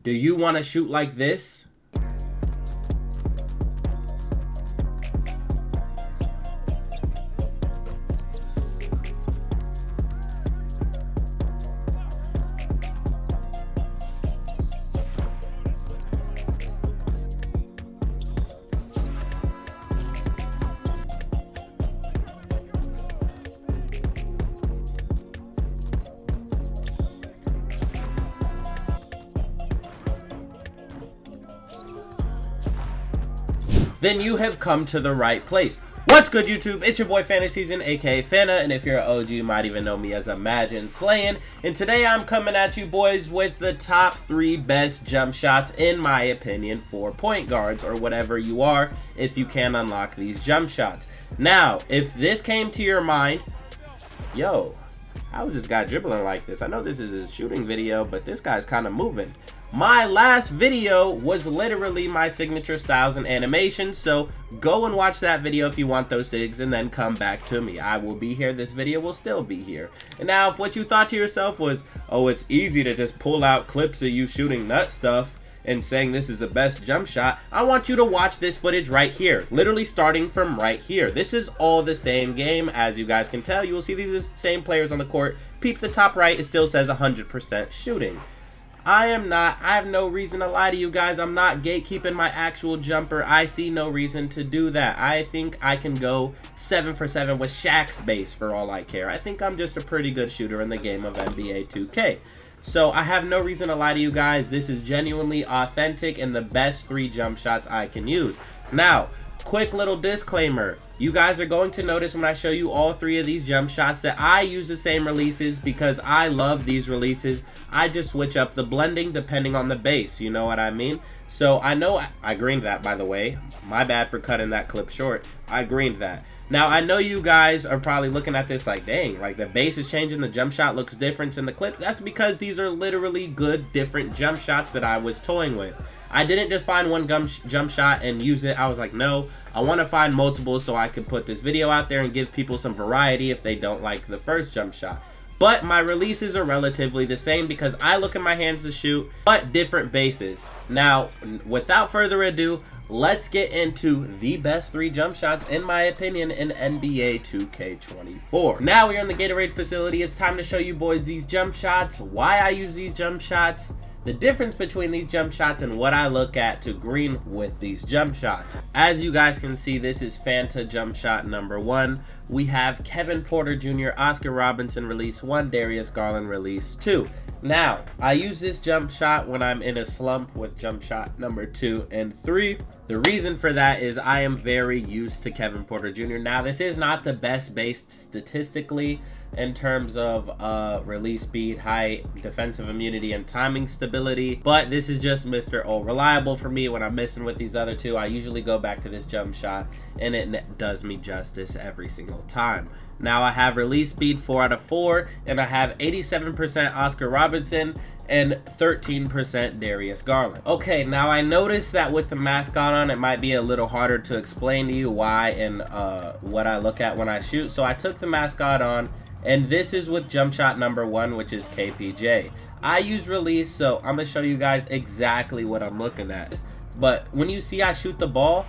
Do you want to shoot like this? Then you have come to the right place. What's good, YouTube? It's your boy Fantasyseason, aka Fana, and if you're an OG, you might even know me as Imagine Slayin'. And today I'm coming at you boys with the top 3 best jump shots, in my opinion, for point guards, or whatever you are, if you can unlock these jump shots. Now, if this came to your mind, yo, how is this guy dribbling like this? I know this is a shooting video, but this guy's kind of moving. My last video was literally my signature styles and animations, so go and watch that video if you want those things, and then come back to me. I will be here. This video will still be here. And now, if what you thought to yourself was, oh, it's easy to just pull out clips of you shooting nut stuff and saying this is the best jump shot, I want you to watch this footage right here, literally starting from right here. This is all the same game. As you guys can tell, you will see these are the same players on the court. Peep the top right, it still says 100% shooting. I have no reason to lie to you guys. I'm not gatekeeping my actual jumper. I see no reason to do that. I think I can go 7 for 7 with Shaq's base for all I care. I think I'm just a pretty good shooter in the game of NBA 2K. So I have no reason to lie to you guys. This is genuinely authentic and the best 3 jump shots I can use. Now, quick little disclaimer. You guys are going to notice when I show you all 3 of these jump shots that I use the same releases because I love these releases. I just switch up the blending depending on the base, you know what I mean? So I know I greened that, by the way. My bad for cutting that clip short. I greened that. Now I know you guys are probably looking at this like, dang, like the base is changing, the jump shot looks different in the clip. That's because these are literally good different jump shots that I was toying with. I didn't just find one jump shot and use it. I was like, no, I want to find multiple so I could put this video out there and give people some variety if they don't like the first jump shot. But my releases are relatively the same because I look at my hands to shoot, but different bases. Now, without further ado, let's get into the best 3 jump shots, in my opinion, in NBA 2K24. Now we're in the Gatorade facility. It's time to show you boys these jump shots, why I use these jump shots, the difference between these jump shots, and what I look at to green with these jump shots. As you guys can see, this is Fanta jump shot number 1. We have Kevin Porter Jr., Oscar Robertson release 1, Darius Garland release 2. Now, I use this jump shot when I'm in a slump with jump shot number 2 and 3. The reason for that is I am very used to Kevin Porter Jr. Now, this is not the best based statistically in terms of release speed, height, defensive immunity, and timing stability, but this is just Mr. O reliable for me. When I'm messing with these other 2, I usually go back to this jump shot, and it does me justice every single time. Now I have release speed 4 out of 4, and I have 87% Oscar Robertson and 13% Darius Garland. Okay, now I noticed that with the mascot on, it might be a little harder to explain to you why and what I look at when I shoot. So I took the mascot on, and this is with jump shot number 1, which is KPJ. I use release, so I'm gonna show you guys exactly what I'm looking at. But when you see I shoot the ball,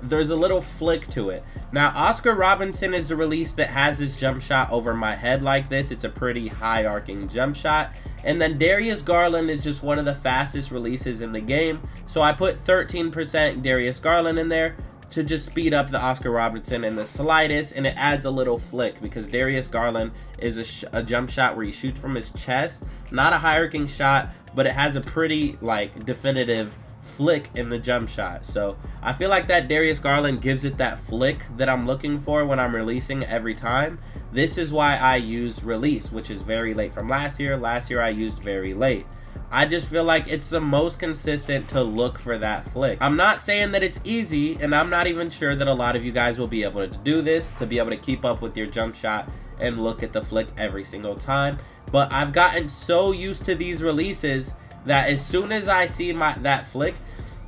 there's a little flick to it. Now, Oscar Robertson is the release that has this jump shot over my head like this. It's a pretty high arcing jump shot. And then Darius Garland is just one of the fastest releases in the game. So I put 13% Darius Garland in there to just speed up the Oscar Robertson in the slightest, and it adds a little flick because Darius Garland is a jump shot where he shoots from his chest. Not a high arcing shot, but it has a pretty like definitive flick in the jump shot. So I feel like that Darius Garland gives it that flick that I'm looking for when I'm releasing every time. This is why I use release, which is very late from last year. Last year I used very late. I just feel like it's the most consistent to look for that flick. I'm not saying that it's easy, and I'm not even sure that a lot of you guys will be able to do this, to be able to keep up with your jump shot and look at the flick every single time. But I've gotten so used to these releases that as soon as I see that flick,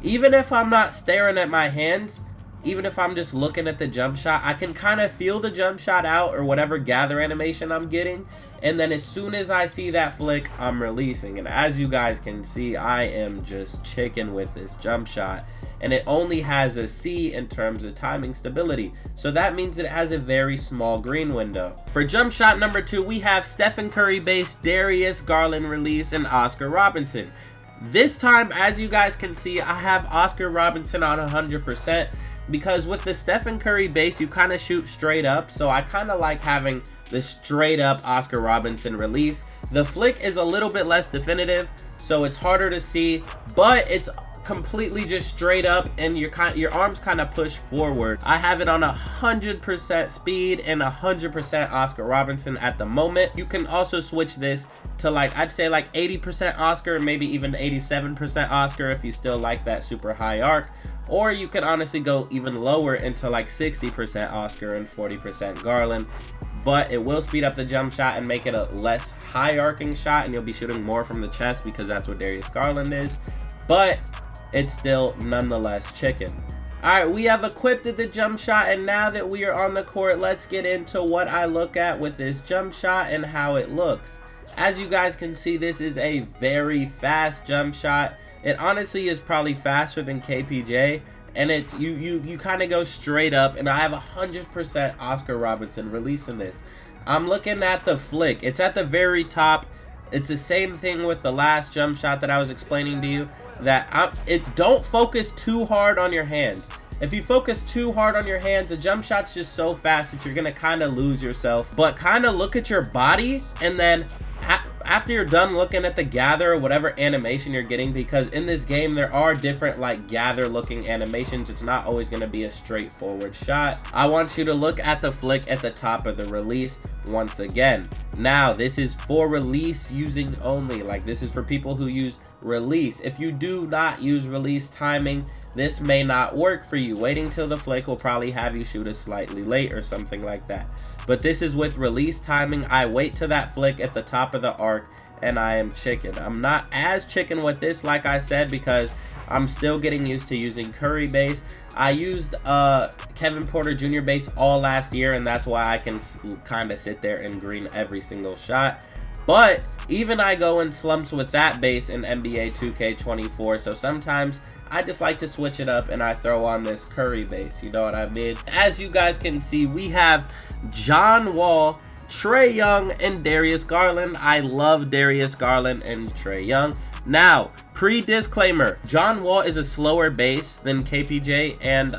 even if I'm not staring at my hands, even if I'm just looking at the jump shot, I can kind of feel the jump shot out or whatever gather animation I'm getting. and then as soon as I see that flick, I'm releasing. And as you guys can see, I am just chicken with this jump shot, and it only has a C in terms of timing stability, so that means it has a very small green window. For jump shot number 2, we have Stephen Curry base, Darius Garland release, and Oscar Robertson. This time, as you guys can see, I have Oscar Robertson on 100%, because with the Stephen Curry base, you kind of shoot straight up, so I kind of like having the straight up Oscar Robertson release. The flick is a little bit less definitive, so it's harder to see, but it's completely just straight up, and your arms kind of push forward. I have it on 100% speed and 100% Oscar Robertson at the moment. You can also switch this to, like, I'd say like 80% Oscar, maybe even 87% Oscar if you still like that super high arc, or you could honestly go even lower into like 60% Oscar and 40% Garland. But it will speed up the jump shot and make it a less high arcing shot, and you'll be shooting more from the chest because that's what Darius Garland is, but it's still nonetheless chicken. Alright, we have equipped the jump shot, and now that we are on the court, let's get into what I look at with this jump shot and how it looks. As you guys can see, this is a very fast jump shot. It honestly is probably faster than KPJ, and you kind of go straight up, and I have 100% Oscar Robertson releasing this. I'm looking at the flick. It's at the very top. It's the same thing with the last jump shot that I was explaining to you, that don't focus too hard on your hands. If you focus too hard on your hands, the jump shot's just so fast that you're gonna kind of lose yourself. But kind of look at your body, and then after you're done looking at the gather or whatever animation you're getting, because in this game there are different like gather looking animations, it's not always going to be a straightforward shot. I want you to look at the flick at the top of the release once again. Now this is for release using only, like this is for people who use release. If you do not use release timing, this may not work for you. Waiting till the flick will probably have you shoot it slightly late or something like that. But this is with release timing. I wait to that flick at the top of the arc, and I am chicken. I'm not as chicken with this, like I said, because I'm still getting used to using Curry base. I used Kevin Porter Jr. base all last year, and that's why I can kind of sit there and green every single shot. But even I go in slumps with that base in NBA 2K24, so sometimes I just like to switch it up and I throw on this Curry base, you know what I mean? As you guys can see, we have John Wall, Trae Young, and Darius Garland. I love Darius Garland and Trae Young. Now, pre-disclaimer, John Wall is a slower base than KPJ, and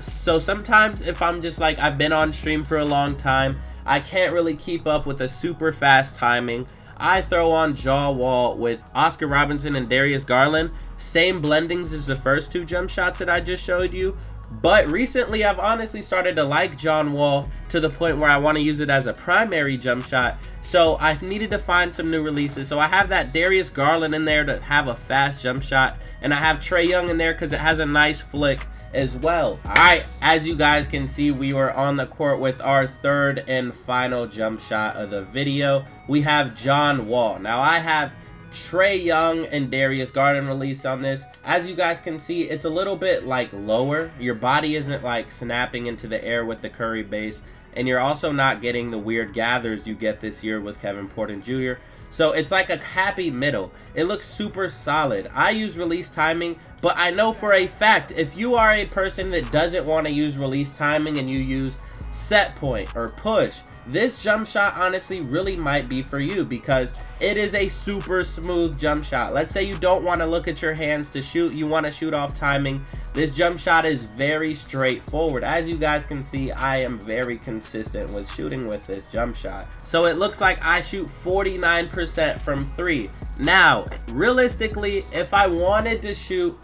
so sometimes if I'm just like, I've been on stream for a long time, I can't really keep up with a super fast timing, I throw on John Wall with Oscar Robertson and Darius Garland. Same blendings as the first two jump shots that I just showed you. But recently, I've honestly started to like John Wall to the point where I want to use it as a primary jump shot. So I've needed to find some new releases. So I have that Darius Garland in there to have a fast jump shot. And I have Trae Young in there because it has a nice flick as well. Alright, as you guys can see, we were on the court with our third and final jump shot of the video. We have John Wall. Now I have Trae Young and Darius Garland release on this. As you guys can see, it's a little bit like lower. Your body isn't like snapping into the air with the Curry base, and you're also not getting the weird gathers you get this year with Kevin Porter Jr. So it's like a happy middle. It looks super solid. I use release timing, but I know for a fact if you are a person that doesn't want to use release timing and you use set point or push, this jump shot honestly really might be for you because it is a super smooth jump shot. Let's say you don't want to look at your hands to shoot, you want to shoot off timing. This jump shot is very straightforward. As you guys can see, I am very consistent with shooting with this jump shot. So it looks like I shoot 49% from 3. Now, realistically, if I wanted to shoot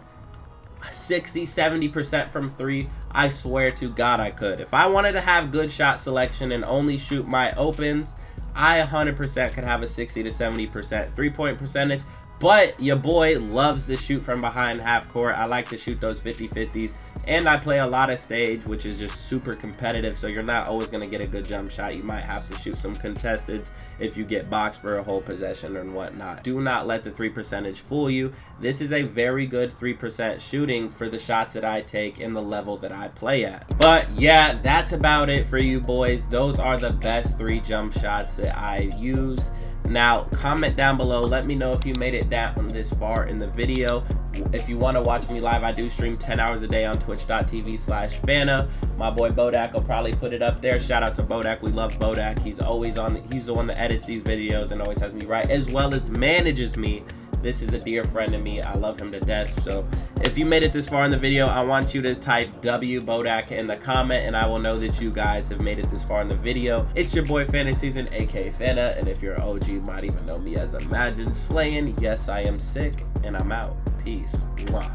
60-70% from 3, I swear to God I could. If I wanted to have good shot selection and only shoot my opens, I 100% could have a 60 to 70% 3-point percentage. But your boy loves to shoot from behind half court. I like to shoot those 50-50s. And I play a lot of stage, which is just super competitive, so you're not always going to get a good jump shot. You might have to shoot some contested if you get boxed for a whole possession and whatnot. Do not let the 3% fool you. This is a very good 3% shooting for the shots that I take and the level that I play at. But yeah, that's about it for you boys. Those are the best 3 jump shots that I use. Now, comment down below. Let me know if you made it down this far in the video. If you want to watch me live, I do stream 10 hours a day on twitch.tv/Fana. My boy Bodak will probably put it up there. Shout out to Bodak. We love Bodak. He's the one that edits these videos and always has me right, as well as manages me. This is a dear friend of me. I love him to death. So if you made it this far in the video, I want you to type W Bodak in the comment, and I will know that you guys have made it this far in the video. It's your boy Fantasy Season, aka Fana, and if you're an OG, you might even know me as Imagine Slaying. Yes, I am sick, and I'm out. Peace. Mwah.